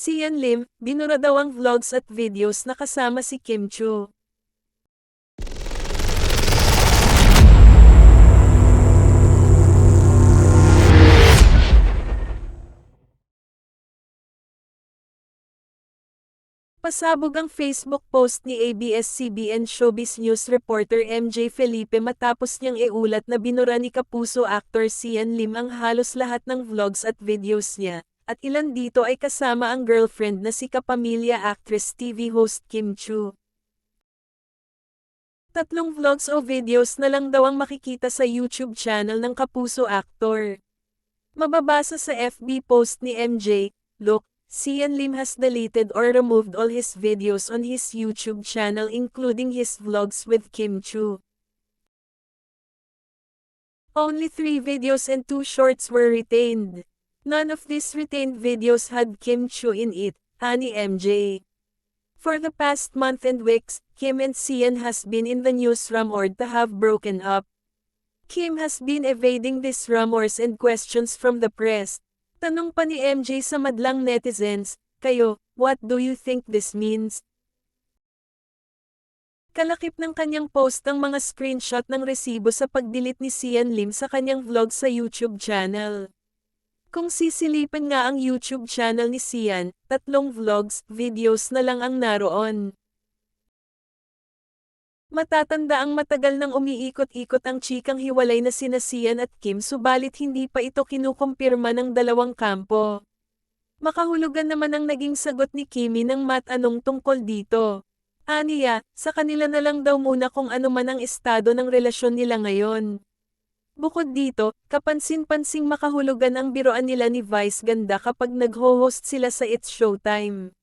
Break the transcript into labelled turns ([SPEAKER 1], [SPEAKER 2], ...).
[SPEAKER 1] Sian Lim, binura daw ang vlogs at videos na kasama si Kim Chu. Pasabog ang Facebook post ni ABS-CBN Showbiz News reporter MJ Felipe matapos niyang iulat na binura ni Kapuso actor Sian Lim ang halos lahat ng vlogs at videos niya, at ilan dito ay kasama ang girlfriend na si kapamilya actress TV host Kim Chu. 3 vlogs o videos na lang daw ang makikita sa YouTube channel ng Kapuso actor. Mababasa sa FB post ni MJ, "Look, Sian Lim has deleted or removed all his videos on his YouTube channel including his vlogs with Kim Chu. Only 3 videos and 2 shorts were retained. None of these retained videos had Kim Chu in it," ani MJ. For the past month and weeks, Kim and Sian has been in the news rumored to have broken up. Kim has been evading these rumors and questions from the press. Tanong pa ni MJ sa madlang netizens, "Kayo, what do you think this means?" Kalakip ng kanyang post ang mga screenshot ng resibo sa pag-delete ni Sian Lim sa kanyang vlog sa YouTube channel. Kung sisilipin nga ang YouTube channel ni Sian, 3 vlogs, videos na lang ang naroon. Matatanda ang matagal nang umiikot-ikot ang chikang hiwalay na sina Sian at Kim subalit hindi pa ito kinukumpirma ng dalawang kampo. Makahulugan naman ang naging sagot ni Kimi nang matanong tungkol dito. Aniya, sa kanila na lang daw muna kung ano man ang estado ng relasyon nila ngayon. Bukod dito, kapansin-pansing makahulugan ang biroan nila ni Vice Ganda kapag nagho-host sila sa It's Showtime.